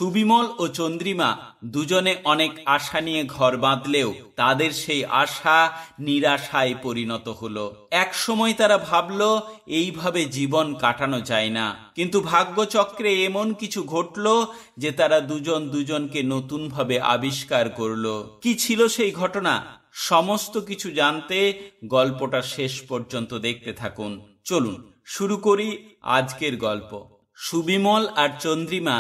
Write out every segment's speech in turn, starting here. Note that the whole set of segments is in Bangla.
সুবিমল ও চন্দ্রিমা দুজনে অনেক আশা নিয়ে ঘর বাঁধলেও তাদের সেই আশা নিরাশায় পরিণত হলো। এক সময় তারা ভাবল এইভাবে জীবন কাটানো যায় না, কিন্তু ভাগ্যচক্রে এমন কিছু ঘটল যে তারা দুজন দুজনকে নতুনভাবে আবিষ্কার করলো। কি ছিল সেই ঘটনা? সমস্ত কিছু জানতে গল্পটা শেষ পর্যন্ত দেখতে থাকুন। চলুন শুরু করি আজকের গল্প। সুবিমল আর চন্দ্রিমা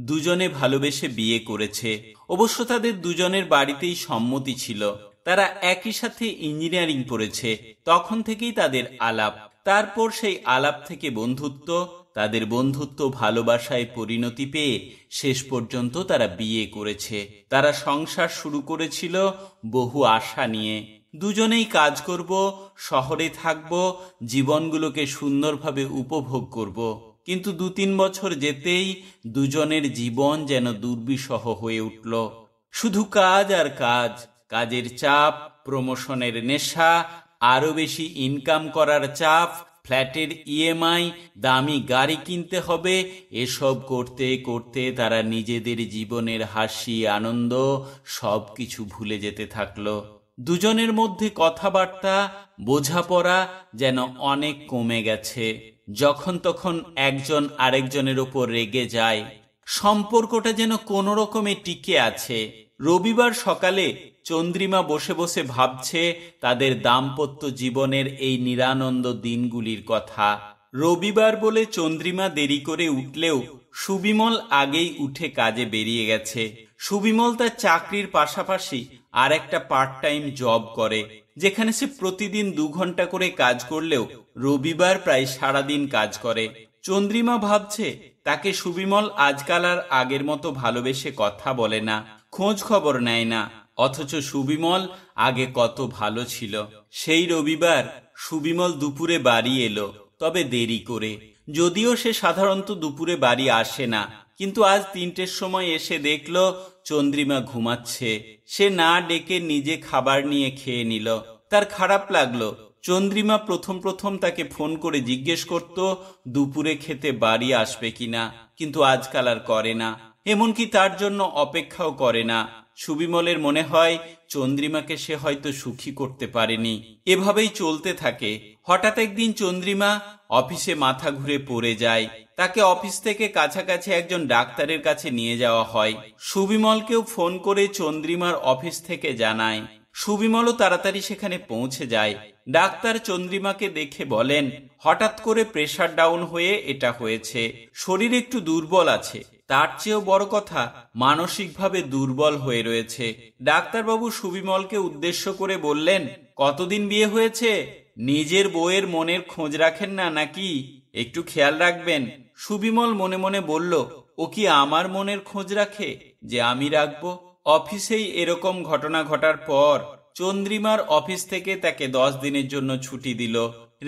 দুজনে ভালোবেসে বিয়ে করেছে। অবশ্য তাদের দুজনের বাড়িতেই সম্মতি ছিল। তারা একই সাথে ইঞ্জিনিয়ারিং পড়েছে। তখন থেকেই তাদের আলাপ। তারপর সেই আলাপ থেকে বন্ধুত্ব, তাদের বন্ধুত্ব ভালোবাসায় পরিণতি পেয়ে শেষ পর্যন্ত তারা বিয়ে করেছে। তারা সংসার শুরু করেছিল বহু আশা নিয়ে। দুজনেই কাজ করব, শহরে থাকব, জীবনগুলোকে সুন্দরভাবে উপভোগ করব। কিন্তু 2-3 বছর যেতেই দুজনের জীবন যেন দুর্বিষহ হয়ে উঠল। শুধু কাজ আর কাজ, কাজের চাপ, প্রমোশনের নেশা, আরো বেশি ইনকাম করার চাপ, ফ্ল্যাটের ইএমআই, দামি গাড়ি কিনতে হবে, এসব করতে করতে তারা নিজেদের জীবনের হাসি আনন্দ সবকিছু ভুলে যেতে থাকলো। দুজনের মধ্যে কথাবার্তা, বোঝাপড়া যেন অনেক কমে গেছে। যখন তখন একজন আরেকজনের ওপর রেগে যায়। সম্পর্কটা যেন কোনো রকমে টিকে আছে। রবিবার সকালে চন্দ্রিমা বসে বসে ভাবছে তাদের দাম্পত্য জীবনের এই নিরানন্দ দিনগুলির কথা। রবিবার বলে চন্দ্রিমা দেরি করে উঠলেও সুবিমল আগেই উঠে কাজে বেরিয়ে গেছে। সুবিমল তার চাকরির পাশাপাশি আর একটা পার্ট টাইম জব করে, যেখানে সে প্রতিদিন 2 ঘন্টা করে কাজ করলেও রবিবার প্রায় সারাদিন কাজ করে। চন্দ্রিমা ভাবছে তাকে সুবিমল আজকাল আর আগের মতো ভালোবেসে কথা বলে না, খোঁজ খবর নেয় না। অথচ সুবিমল আগে কত ভালো ছিল। সেই রবিবার সুবিমল দুপুরে বাড়ি এলো, তবে দেরি করে। যদিও সে সাধারণত দুপুরে বাড়ি আসে না, কিন্তু আজ 3টের সময় এসে দেখল চন্দ্রিমা ঘুমাচ্ছে। সে না ডেকে নিজে খাবার নিয়ে খেয়ে নিল। তার খারাপ লাগলো। চন্দ্রিমা প্রথম প্রথম তাকে ফোন করে জিজ্ঞেস করত দুপুরে খেতে বাড়ি আসবে কিনা, কিন্তু আজকাল আর করে না। এমনকি তার জন্য অপেক্ষাও করে না। সুবিমলের মনে হয় চন্দ্রিমাকে সে হয়তো সুখী করতে পারেনি। এভাবেই চলতে থাকে। হঠাৎ একদিন চন্দ্রিমা অফিসে মাথা ঘুরে পড়ে যায়। তাকে অফিস থেকে কাছাকাছি একজন ডাক্তারের কাছে নিয়ে যাওয়া হয়। সুবিমলকেও ফোন করে চন্দ্রিমার অফিস থেকে জানায়। সুবিমলও তাড়াতাড়ি সেখানে পৌঁছে যায়। ডাক্তার চন্দ্রিমাকে দেখে বলেন, হঠাৎ করে প্রেসার ডাউন হয়ে এটা হয়েছে, শরীর একটু দুর্বল আছে, তার চেয়েও বড় কথা মানসিকভাবে দুর্বল হয়ে রয়েছে। ডাক্তারবাবু সুবিমলকে উদ্দেশ্য করে বললেন, কতদিন বিয়ে হয়েছে? নিজের বউয়ের মনের খোঁজ রাখেন না নাকি? একটু খেয়াল রাখবেন। সুবিমল মনে মনে বলল, ও কি আমার মনের খোঁজ রাখে যে আমি রাখবো? অফিসেই এরকম ঘটনা ঘটার পর চন্দ্রিমার অফিস থেকে তাকে 10 দিনের জন্য ছুটি দিল,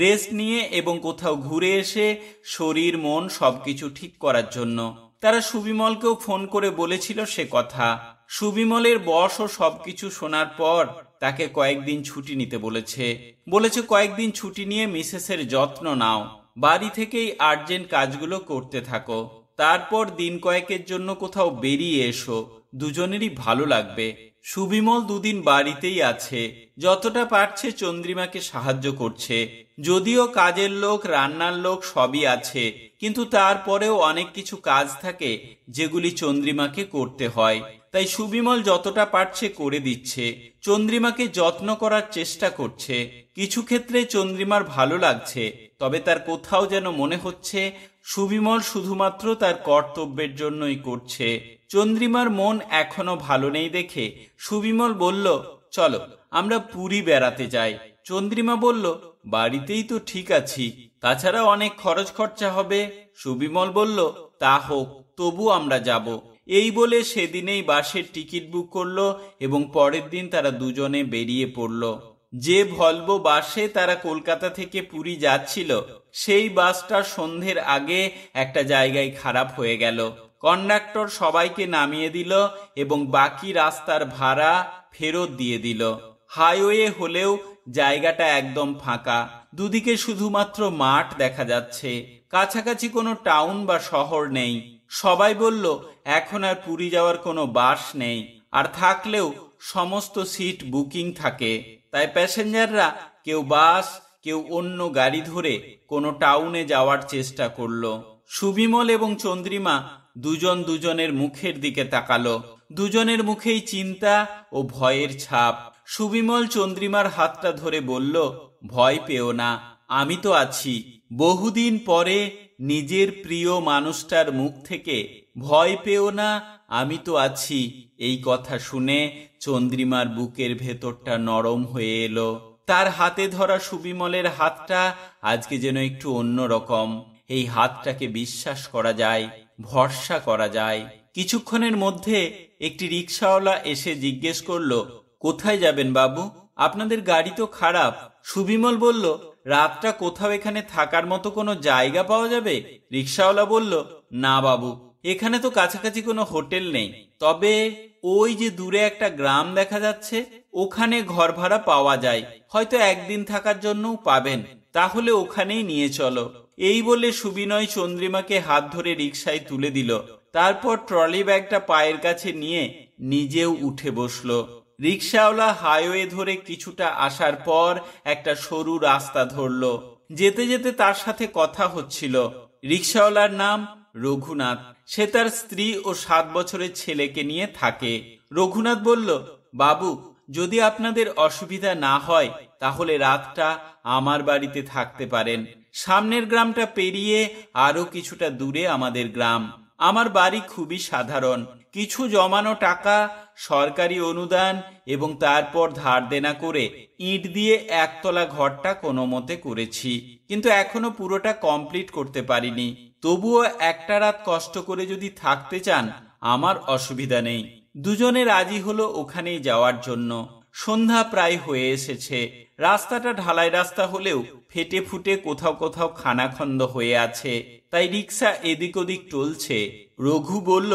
রেস্ট নিয়ে এবং কোথাও ঘুরে এসে শরীর মন সবকিছু ঠিক করার জন্য। তারা সুবিমলকেও ফোন করে বলেছিল সে কথা। সুবিমলের বসও সবকিছু শোনার পর তাকে কয়েকদিন ছুটি নিতে বলেছে। কয়েকদিন ছুটি নিয়ে মিসেসের যত্ন নাও, বাড়ি থেকেই আর্জেন্ট কাজগুলো করতে থাকো, তারপর দিন কয়েকের জন্য কোথাও বেরিয়ে এসো, দুজনেরই ভালো লাগবে। সুবিমল 2 দিন বাড়িতেই আছে। যতটা পারছে চন্দ্রিমাকে সাহায্য করছে। যদিও কাজের লোক, রান্নার লোক সবই আছে, কিন্তু তারপরেও অনেক কিছু কাজ থাকে যেগুলি চন্দ্রিমাকে করতে হয়। তাই সুবিমল যতটা পারছে করে দিচ্ছে। চন্দ্রিমাকে যত্ন করার চেষ্টা করছে। কিছু ক্ষেত্রে চন্দ্রিমার ভালো লাগছে, তবে তার কোথাও যেন মনে হচ্ছে সুবিমল শুধুমাত্র তার কর্তব্যের জন্যই করছে। চন্দ্রিমার মন এখনো ভালো নেই দেখে সুবিমল বলল, চলো আমরা পুরী বেড়াতে যাই। চন্দ্রিমা বলল, বাড়িতেই তো ঠিক আছি, তাছাড়া অনেক খরচ খরচা হবে। সুবিমল বলল, তা হোক, তবু আমরা যাব। এই বলে সেদিনেই বাসের টিকিট বুক করলো এবং পরের দিন তারা দুজনে বেরিয়ে পড়ল। যে ভলভো বাসে তারা কলকাতা থেকে পুরী যাচ্ছিল, সেই বাসটা সন্ধ্যের আগে একটা জায়গায় খারাপ হয়ে গেল। কন্ডাক্টর সবাইকে নামিয়ে দিল এবং বাকি রাস্তার ভাড়া ফেরত দিয়ে দিল। হাইওয়ে হলেও জায়গাটা একদম ফাঁকা। দুদিকে শুধুমাত্র মাঠ দেখা যাচ্ছে। কাছাকাছি কোনো টাউন বা শহর নেই। সবাই বলল এখন আর পুরী যাওয়ার কোনো বাস নেই, আর থাকলেও সমস্ত সিট বুকিং থাকে। তাই প্যাসেঞ্জাররা কেউ বাস কেউ অন্য গাড়ি ধরে কোনো টাউনে যাওয়ার চেষ্টা করলো। সুবিমল এবং চন্দ্রিমা দুজন দুজনের মুখের দিকে তাকালো। দুজনের মুখেই চিন্তা ও ভয়ের ছাপ। সুবিমল চন্দ্রিমার হাতটা ধরে বলল, ভয় পেও না, আমি তো আছি। বহুদিন পরে নিজের প্রিয় মানুষটার মুখ থেকে ভয় পেও না, আমি তো আছি, এই কথা শুনে চন্দ্রিমার বুকের ভেতরটা নরম হয়ে এলো। তার হাতে ধরা সুবিমলের হাতটা আজকে যেন একটু অন্যরকম। এই হাতটাকে বিশ্বাস করা যায়, ভরসা করা যায়। কিছুক্ষণের মধ্যে একটি রিকশাওয়ালা এসে জিজ্ঞেস করলো, কোথায় যাবেন বাবু? আপনাদের গাড়ি তো খারাপ। সুবিমল বলল, রাতটা কোথাও এখানে থাকার মতো কোনো জায়গা পাওয়া যাবে? রিকশাওয়ালা বলল, না বাবু, এখানে তো কাছাকাছি কোনো হোটেল নেই, তবে ওই যে দূরে একটা গ্রাম দেখা যাচ্ছে, ওখানে ঘর ভাড়া পাওয়া যায়, হয়তো একদিন থাকার জন্যও পাবেন, তাহলে ওখানেই নিয়ে চলো। এই বলে সুবিনয় চন্দ্রিমাকে হাত ধরে রিকশায় তুলে দিল। তারপর ট্রলি ব্যাগটা পায়ের কাছে নিয়ে নিজেও উঠে বসলো। রিকশাওয়ালা হাইওয়ে ধরে কিছুটা আসার পর একটা সরু রাস্তা ধরলো। যেতে যেতে তার সাথে কথা হচ্ছিল। রিকশাওয়ালার নাম রঘুনাথ। সে তার স্ত্রী ও 7 বছরের ছেলেকে নিয়ে থাকে। রঘুনাথ বলল, বাবু, যদি আপনাদের অসুবিধা না হয় তাহলে রাতটা আমার বাড়িতে থাকতে পারেন। সামনের গ্রামটা পেরিয়ে আরো কিছুটা দূরে আমাদের গ্রাম। আমার বাড়ি খুবই সাধারণ। কিছু জমানো টাকা, সরকারি অনুদান এবং তারপর ধার দেনা করে ইট দিয়ে একতলা ঘরটা কোনো মতে করেছি, কিন্তু এখনো পুরোটা কমপ্লিট করতে পারিনি। তবুও একটা রাত কষ্ট করে যদি থাকতে চান আমার অসুবিধা নেই। দুজনে রাজি হলো ওখানেই যাওয়ার জন্য। সন্ধ্যা প্রায় হয়ে এসেছে। রাস্তাটা ঢালাই রাস্তা হলেও ফেটে ফুটে কোথাও কোথাও খানাখন্দ হয়ে আছে, তাই রিক্সা এদিক ওদিক টলছে। রঘু বলল,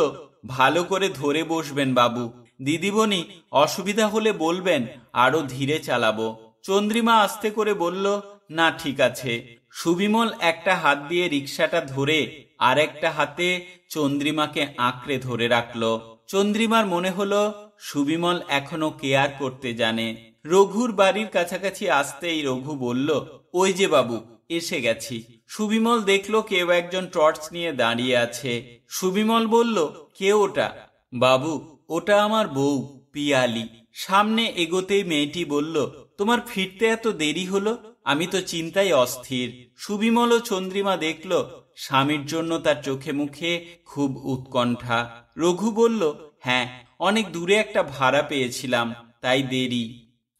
ভালো করে ধরে বসবেন বাবু, দিদিমণি অসুবিধা হলে বলবেন, আরো ধীরে চালাবো। চন্দ্রিমা আস্তে করে বলল, না ঠিক আছে। সুবিমল একটা হাত দিয়ে রিক্সাটা ধরে আর একটা হাতে চন্দ্রিমাকে আঁকড়ে ধরে রাখলো। চন্দ্রিমার মনে হলো সুবিমল এখনো কেয়ার করতে জানে। রঘুর বাড়ির কাছাকাছি আসতেই রঘু বলল, ওই যে বাবু, এসে গেছি। সুবিমল দেখলো কেউ একজন টর্চ নিয়ে দাঁড়িয়ে আছে। সুবিমল বলল, কে ওটা? বাবু, ওটা আমার বউ পিয়ালি। সামনে এগোতেই মেয়েটি বলল, তোমার ফিরতে এত দেরি হলো? আমি তো চিন্তায় অস্থির। সুবিমল ও চন্দ্রিমা দেখল স্বামীর জন্য তার চোখে মুখে খুব উৎকণ্ঠা। রঘু বলল, হ্যাঁ, অনেক দূরে একটা ভাড়া পেয়েছিলাম, তাই দেরি।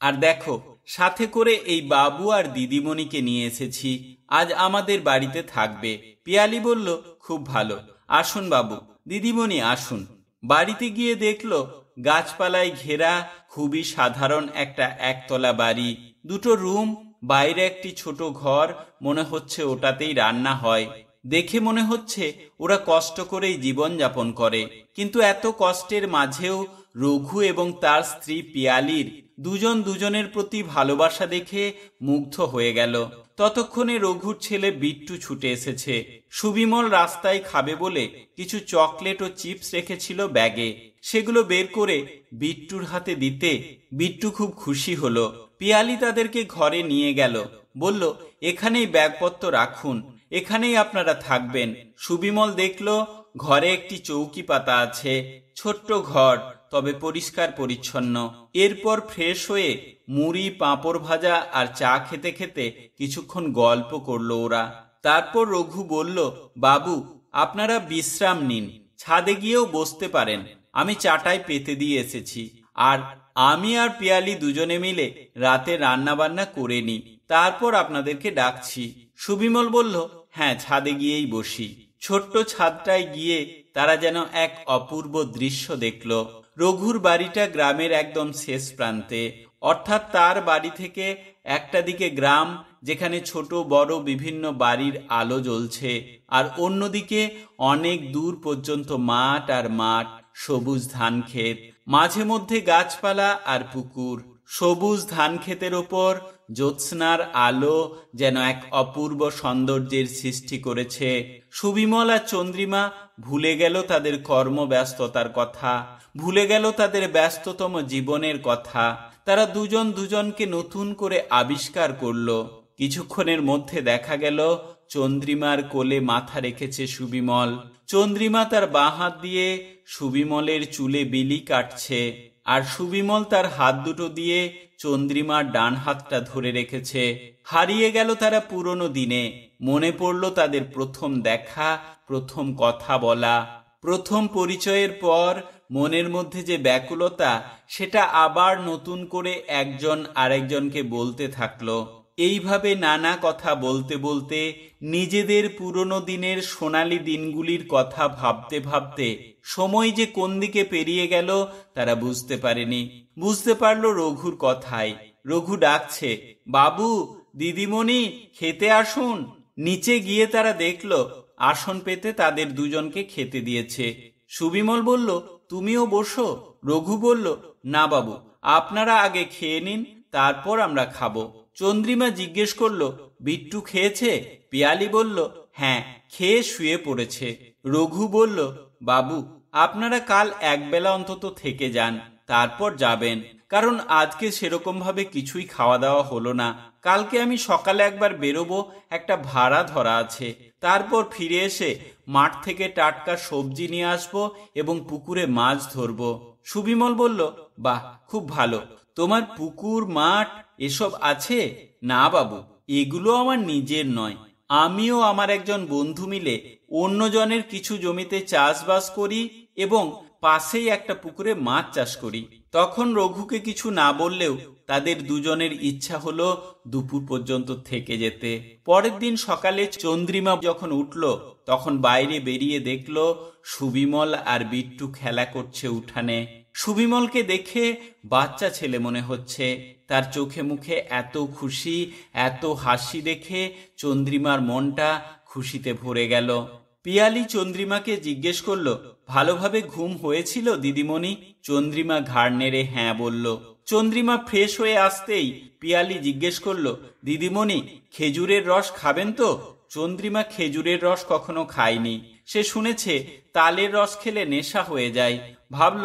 আর দেখো, সাথে করে এই বাবু আর দিদিমণিকে নিয়ে এসেছি, আজ আমাদের বাড়িতে থাকবে। পিয়ালি বলল, খুব ভালো, আসুন বাবু, দিদিমণি আসুন। বাড়িতে গিয়ে দেখলো গাছপালায় ঘেরা খুবই সাধারণ একটা একতলা বাড়ি। দুটো রুম, বাইরে একটি ছোট ঘর, মনে হচ্ছে ওটাতেই রান্না হয়। দেখে মনে হচ্ছে ওরা কষ্ট করেই জীবন যাপন করে, কিন্তু এত কষ্টের মাঝেও রঘু এবং তার স্ত্রী পিয়ালির দুজন দুজনের প্রতি ভালোবাসা দেখে মুগ্ধ হয়ে গেল। ততক্ষণে রঘুর ছেলে বিট্টু ছুটে এসেছে। সুবিমল রাস্তায় খাবে বলে কিছু চকলেট ও চিপস রেখেছিল ব্যাগে, সেগুলো বের করে বিট্টুর হাতে দিতে বিট্টু খুব খুশি হলো। পিয়ালি তাদেরকে ঘরে নিয়ে গেল, বলল, এখানেই ব্যাগপত্র রাখুন, এখানেই আপনারা থাকবেন। সুবিমল দেখলো ঘরে একটি চৌকি পাতা আছে, ছোট্ট ঘর, তবে পরিষ্কার পরিচ্ছন্ন। এরপর ফ্রেশ হয়ে মুড়ি, পাঁপড় ভাজা আর চা খেতে খেতে কিছুক্ষণ গল্প করলো ওরা। তারপর রঘু বলল, বাবু, আপনারা বিশ্রাম নিন, ছাদে গিয়েও বসতে পারেন, আমি চাটাই পেতে দিয়ে এসেছি। আর আমি আর পিয়ালি দুজনে মিলে রাতে রান্না বান্না করে নি, তারপর আপনাদেরকে ডাকছি। সুবিমল বলল, হ্যাঁ, ছাদে গিয়েই বসি। ছোট্ট ছাদটায় গিয়ে তারা যেন এক অপূর্ব দৃশ্য দেখল। রঘুর বাড়িটা গ্রামের একদম শেষ প্রান্তে, অর্থাৎ তার বাড়ি থেকে একটা দিকে গ্রাম, যেখানে ছোট বড় বিভিন্ন বাড়ির আলো জ্বলছে, আর অন্যদিকে অনেক দূর পর্যন্ত মাঠ আর মাঠ, সবুজ ধান ক্ষেত, মাঝে মধ্যে গাছপালা আর পুকুর। সবুজ ধান ক্ষেতের ওপর জ্যোৎস্নার আলো যেন এক অপূর্ব সৌন্দর্যের সৃষ্টি করেছে। সুবিমল আর চন্দ্রিমা ভুলে গেল তাদের কর্মব্যস্ততার কথা, ভুলে গেল তাদের ব্যস্ততম জীবনের কথা। তারা দুজন দুজনকে নতুন করে আবিষ্কার করলো। কিছুক্ষণের মধ্যে দেখা গেল চন্দ্রিমার কোলে মাথা রেখেছে সুবিমল। চন্দ্রিমা তার বাঁ হাত দিয়ে সুবিমলের চুলে বিলি কাটছে, আর সুবিমল তার হাত দুটো দিয়ে চন্দ্রিমার ডান হাতটা ধরে রেখেছে। হারিয়ে গেল তারা পুরনো দিনে। মনে পড়ল তাদের প্রথম দেখা, প্রথম কথা বলা, প্রথম পরিচয়ের পর মনের মধ্যে যে ব্যাকুলতা, সেটা আবার নতুন করে একজন আরেকজনকে বলতে থাকলো। এইভাবে নানা কথা বলতে বলতে নিজেদের পুরনো দিনের সোনালী দিনগুলির কথা ভাবতে ভাবতে সময় যে কোন দিকে পেরিয়ে গেল তারা বুঝতে পারেনি। বুঝতে পারল রঘুর কথায়। রঘু ডাকছে, বাবু, দিদিমণি, খেতে আসুন। নিচে গিয়ে তারা দেখল আসন পেতে তাদের দুজনকে খেতে দিয়েছে। সুবিমল বলল, তুমিও বসো। রঘু বলল, না বাবু, আপনারা আগে খেয়ে নিন, তারপর আমরা খাবো। চন্দ্রিমা জিজ্ঞেস করল, বিট্টু খেয়েছে? পিয়ালি বলল, হ্যাঁ, খেয়ে শুয়ে পড়েছে। রঘু বলল, বাবু, আপনারা কাল একবেলা অন্তত থেকে যান, তারপর যাবেন, কারণ আজকে সেরকম ভাবে কিছুই খাওয়া দাওয়া হলো না। কালকে আমি সকালে একবার বেরোবো, একটা ভাড়া ধরা আছে। তারপর ফিরে এসে মাঠ থেকে টাটকা সবজি নিয়ে আসবো এবং পুকুরে মাছ ধরবো। সুবিমল বলল, বাহ, খুব ভালো। তোমার পুকুর, মাঠ এসব আছে? না বাবু, এগুলো আমার নিজের নয়। আমিও আমার একজন বন্ধু মিলে অন্যজনের কিছু জমিতে চাষবাস করি এবং পাশেই একটা পুকুরে মাছ চাষ করি। তখন রঘুকে কিছু না বললেও তাদের দুজনের ইচ্ছা হলো দুপুর পর্যন্ত থেকে যেতে। পরের দিন সকালে চন্দ্রিমা যখন উঠল, তখন বাইরে বেরিয়ে দেখল সুবিমল আর বিট্টু খেলা করছে উঠানে। সুবিমলকে দেখে বাচ্চা ছেলে মনে হচ্ছে। তার চোখে মুখে এত খুশি, এত হাসি দেখে চন্দ্রিমার মনটা খুশিতে ভরে গেল। পিয়ালি চন্দ্রিমাকে জিজ্ঞেস করল, ভালোভাবে ঘুম হয়েছিল দিদিমণি? চন্দ্রিমা ঘাড় নেড়ে হ্যাঁ বলল। চন্দ্রিমা ফ্রেশ হয়ে আসতেই পিয়ালি জিজ্ঞেস করল, দিদিমণি, খেজুরের রস খাবেন তো? চন্দ্রিমা খেজুরের রস কখনো খায়নি। সে শুনেছে তালের রস খেলে নেশা হয়ে যায়। ভাবল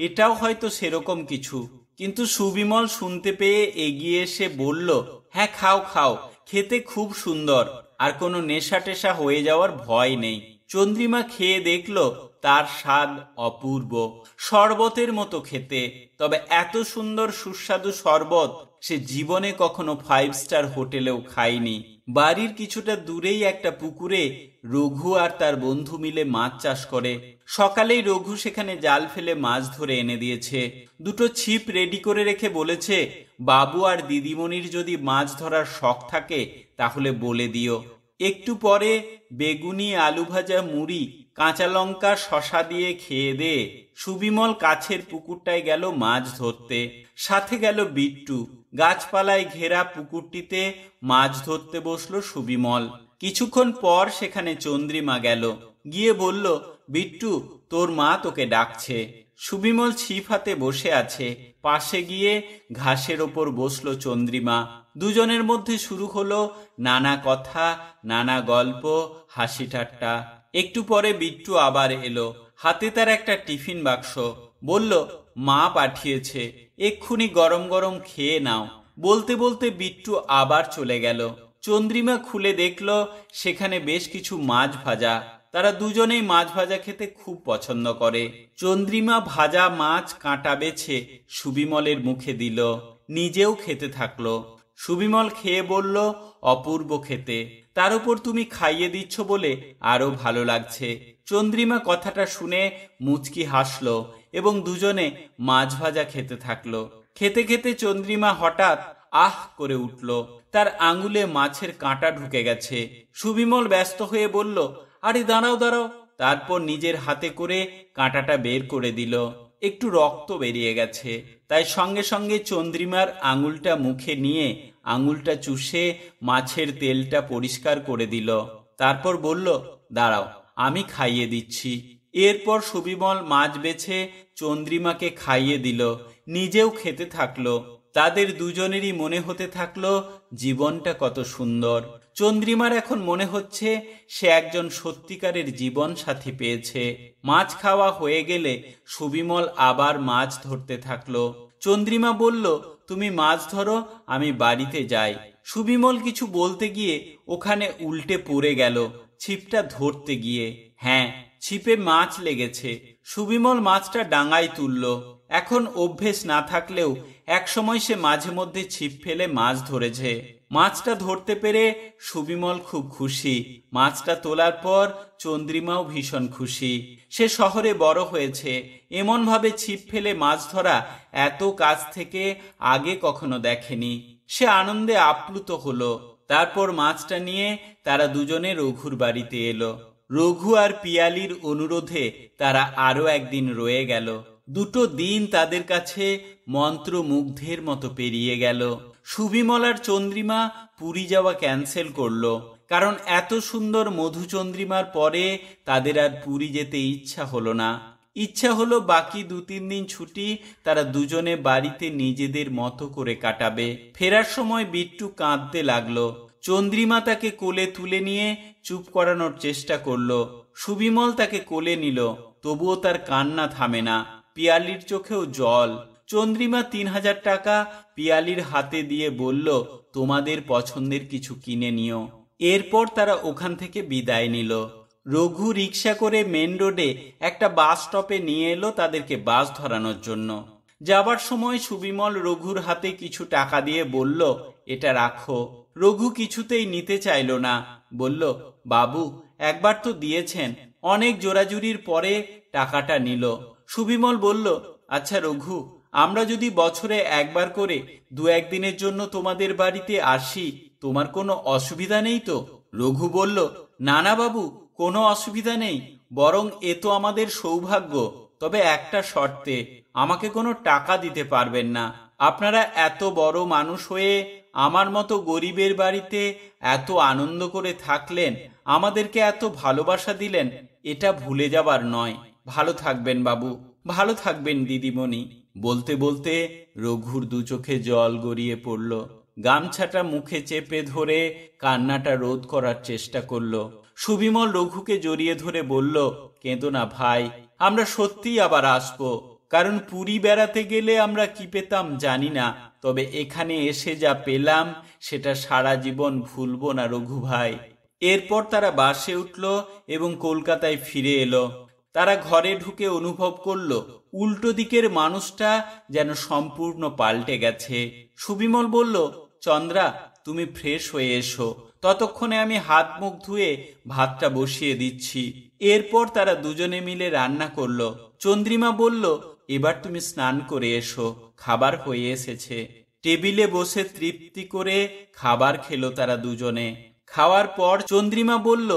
এটাও হয়তো সেরকম কিছু। কিন্তু সুবিমল শুনতে পেয়ে এগিয়ে এসে বলল, হ্যাঁ, খাও খাও, খেতে খুব সুন্দর, আর কোনো নেশা টেশা হয়ে যাওয়ার ভয় নেই। চন্দ্রিমা খেয়ে দেখল তার স্বাদ অপূর্ব, শরবতের মতো খেতে। তবে এত সুন্দর সুস্বাদু শরবত সে জীবনে কখনো 5 স্টার হোটেলেও খায়নি। বাড়ির কিছুটা দূরেই একটা পুকুরে রঘু আর তার বন্ধু মিলে মাছ চাষ করে। সকালেই রঘু সেখানে জাল ফেলে মাছ ধরে এনে দিয়েছে। দুটো ছিপ রেডি করে রেখে বলেছে, বাবু আর দিদিমণির যদি মাছ ধরার শখ থাকে তাহলে বলে দিও। একটু পরে বেগুনি, আলু ভাজা, মুড়ি, কাঁচা লঙ্কা, শশা দিয়ে খেয়ে দে সুবিমল কাছের পুকুরটায় গেল মাছ ধরতে। সাথে গেল বিট্টু। গাছপালায় ঘেরা পুকুরটিতে মাছ ধরতে বসলো সুবিমল। কিছুক্ষণ পর সেখানে চন্দ্রিমা গেল। গিয়ে বলল, বিট্টু, তোর মা তোকে ডাকছে। সুবিমল ছিপ হাতে বসে আছে। পাশে গিয়ে ঘাসের ওপর বসলো চন্দ্রিমা। দুজনের মধ্যে শুরু হলো নানা কথা, নানা গল্প, হাসি ঠাট্টা। একটু পরে বিট্টু আবার এলো। হাতে তার একটা টিফিন বাক্স। বলল, মা পাঠিয়েছে, এক্ষুনি গরম গরম খেয়ে নাও। বলতে বলতে বিট্টু আবার চলে গেল। চন্দ্রিমা খুলে দেখল সেখানে বেশ কিছু মাছ ভাজা। তারা দুজনেই মাছ ভাজা খেতে খুব পছন্দ করে। চন্দ্রিমা ভাজা মাছ কাঁটা বেছে সুবিমলের মুখে দিল, নিজেও খেতে থাকলো। সুবিমল খেয়ে বলল, অপূর্ব খেতে, তার উপর তুমি খাইয়ে দিচ্ছ বলে আরো ভালো লাগছে। চন্দ্রিমা কথাটা শুনে মুচকি হাসলো এবং দুজনে মাছ ভাজা খেতে থাকলো। খেতে খেতে চন্দ্রিমা হঠাৎ আহ করে উঠল। তার আঙুলে মাছের কাঁটা ঢুকে গেছে। সুবিমল ব্যস্ত হয়ে বলল, আরে দাঁড়াও দাঁড়াও। তারপর নিজের হাতে করে কাঁটাটা বের করে দিল। একটু রক্ত বেরিয়ে গেছে। তাই সঙ্গে সঙ্গে চন্দ্রিমার আঙুলটা মুখে নিয়ে আঙুলটা চুষে মাছের তেলটা পরিষ্কার করে দিল। তারপর বলল, দাঁড়াও, আমি খাইয়ে দিচ্ছি। এরপর সুবিমল মাছ বেছে চন্দ্রিমাকে খাইয়ে দিল, নিজেও খেতে থাকলো। তাদের দুজনেরই মনে হতে থাকলো জীবনটা কত সুন্দর। চন্দ্রিমার এখন মনে হচ্ছে সে একজন সত্যিকারের জীবন সাথী পেয়েছে। মাছ খাওয়া হয়ে গেলে সুবিমল আবার মাছ ধরতে থাকলো। চন্দ্রিমা বলল, তুমি মাছ ধরো, আমি বাড়িতে যাই। সুবিমল কিছু বলতে গিয়ে ওখানে উল্টে পড়ে গেল ছিপটা ধরতে গিয়ে। হ্যাঁ, ছিপে মাছ লেগেছে। সুবিমল মাছটা ডাঙায় তুলল। এখন অভ্যেস না থাকলেও একসময় সে মাঝে মধ্যে ছিপ ফেলে মাছ ধরেছে। মাছটা ধরতে পেরে সুবিমল খুব খুশি। মাছটা তোলার পর চন্দ্রিমাও ভীষণ খুশি। সে শহরে বড় হয়েছে, এমন ভাবে ছিপ ফেলে মাছ ধরা এত কাছ থেকে আগে কখনো দেখেনি। সে আনন্দে আপ্লুত হলো। তারপর মাছটা নিয়ে তারা দুজনে রঘুর বাড়িতে এলো। রঘু আর পিয়ালির অনুরোধে তারা আরো একদিন রয়ে গেল। দুটো দিন তাদের কাছে মন্ত্রমুগ্ধের মতো পেরিয়ে গেল। সুবিমল আর চন্দ্রিমা পুরী যাওয়া ক্যান্সেল করলো, কারণ এত সুন্দর মধুচন্দ্রিমার পরে তাদের আর পুরী যেতে ইচ্ছা হলো না। ইচ্ছা হলো বাকি 2-3 দিন ছুটি তারা দুজনে বাড়িতে নিজেদের মতো করে কাটাবে। ফেরার সময় বিট্টু কাঁদতে লাগলো। চন্দ্রিমা তাকে কোলে তুলে নিয়ে চুপ করানোর চেষ্টা করলো। সুবিমল তাকে কোলে নিল, তবুও তার কান্না থামে না। পিয়ালির চোখেও জল। চন্দ্রিমা 3000 টাকা পিয়ালির হাতে দিয়ে বলল, তোমাদের পছন্দের কিছু কিনে নিও। এরপর তারা ওখান থেকে বিদায় নিল। রঘু রিক্সা করে মেন রোডে একটা বাস স্টপে নিয়ে এলো তাদেরকে বাস ধরানোর জন্য। যাবার সময় সুবিমল রঘুর হাতে কিছু টাকা দিয়ে বলল, এটা রাখো। রঘু কিছুতেই নিতে চাইল না, বলল, বাবু একবার তো দিয়েছেন। অনেক জোরাজুরির পরে টাকাটা নিল। সুবিমল বলল, আচ্ছা রঘু, আমরা যদি বছরে একবার করে 2-1 দিনের জন্য তোমাদের বাড়িতে আসি, তোমার কোনো অসুবিধা নেই তো? রঘু বলল, না না বাবু, কোনো অসুবিধা নেই, বরং এ তো আমাদের সৌভাগ্য। তবে একটা শর্তে, আমাকে কোনো টাকা দিতে পারবেন না। আপনারা এত বড় মানুষ হয়ে আমার মতো গরিবের বাড়িতে এত আনন্দ করে থাকলেন, আমাদেরকে এত ভালোবাসা দিলেন, এটা ভুলে যাবার নয়। ভালো থাকবেন বাবু, ভালো থাকবেন দিদিমণি। বলতে বলতে রঘুর 2 চোখে জল গড়িয়ে পড়ল। গামছাটা মুখে চেপে ধরে কান্নাটা রোধ করার চেষ্টা করল। সুবিমল রঘুকে জড়িয়ে ধরে বলল, কেঁদো না ভাই, আমরা সত্যিই আবার আসবো। কারণ পুরী বেড়াতে গেলে আমরা কি পেতাম জানি না, তবে এখানে এসে যা পেলাম সেটা সারা জীবন ভুলবো না রঘু ভাই। এরপর তারা বাসে উঠল এবং কলকাতায় ফিরে এলো। তারা ঘরে ঢুকে অনুভব করলো উল্টো দিকের মানুষটা যেন সম্পূর্ণ পাল্টে গেছে। সুবিমল বলল, চন্দ্রা তুমি ফ্রেশ হয়ে এসো, ততক্ষণে আমি হাত মুখ ধুয়ে ভাতটা বসিয়ে দিচ্ছি। এরপর তারা দুজনে মিলে রান্না করলো। চন্দ্রিমা বলল, এবার তুমি স্নান করে এসো, খাবার হয়ে এসেছে। টেবিলে বসে তৃপ্তি করে খাবার খেলো তারা দুজনে। খাওয়ার পর চন্দ্রিমা বলল,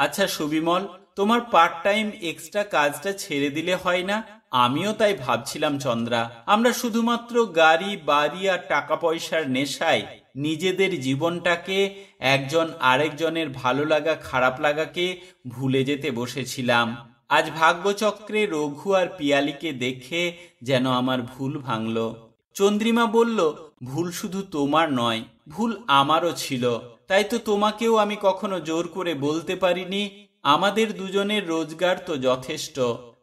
আচ্ছা সুবিমল, তোমার পার্ট টাইম এক্সট্রা কাজটা ছেড়ে দিলে হয় না? আমিও তাই ভাবছিলাম চন্দ্রা, আমরা শুধুমাত্র গাড়ি বাড়ি আর টাকা পয়সার নেশায় নিজেদের জীবনটাকে, একজন আরেকজনের ভালো লাগা খারাপ লাগাকে ভুলে যেতে বসেছিলাম। আজ ভাগ্যচক্রে রঘু আর পিয়ালিকে দেখে যেন আমার ভুল ভাঙল। চন্দ্রিমা বলল, ভুল শুধু তোমার নয়, ভুল আমারও ছিল। তাই তো তোমাকেও আমি কখনো জোর করে বলতে পারিনি আমাদের দুজনের রোজগার তো যথেষ্ট,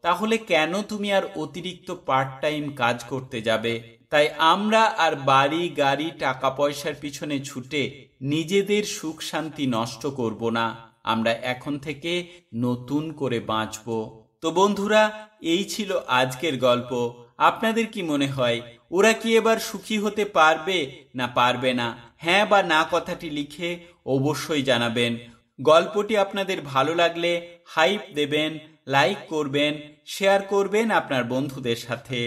তাহলে কেন তুমি আর অতিরিক্ত পার্ট টাইম কাজ করতে যাবে? তাই আমরা আর বাড়ি গাড়ি টাকা পয়সার পিছনে ছুটে নিজেদের সুখ শান্তি নষ্ট করব না। আমরা এখন থেকে নতুন করে বাঁচব। তো বন্ধুরা, এই ছিল আজকের গল্প। আপনাদের কি মনে হয়, ওরা কি এবার সুখী হতে পারবে না পারবে না? হ্যাঁ বা না কথাটি লিখে অবশ্যই জানাবেন। গল্পটি আপনাদের ভালো লাগলে হাইপ দেবেন, লাইক করবেন, শেয়ার করবেন আপনার বন্ধুদের সাথে।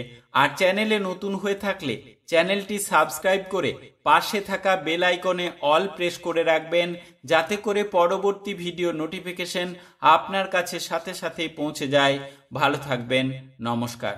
আর চ্যানেলে নতুন হয়ে থাকলে চ্যানেলটি সাবস্ক্রাইব করে পাশে থাকা বেল আইকনে অল প্রেস করে রাখবেন, যাতে করে পরবর্তী ভিডিও নোটিফিকেশন আপনার কাছে সাথে সাথেই পৌঁছে যায়। ভালো থাকবেন, নমস্কার।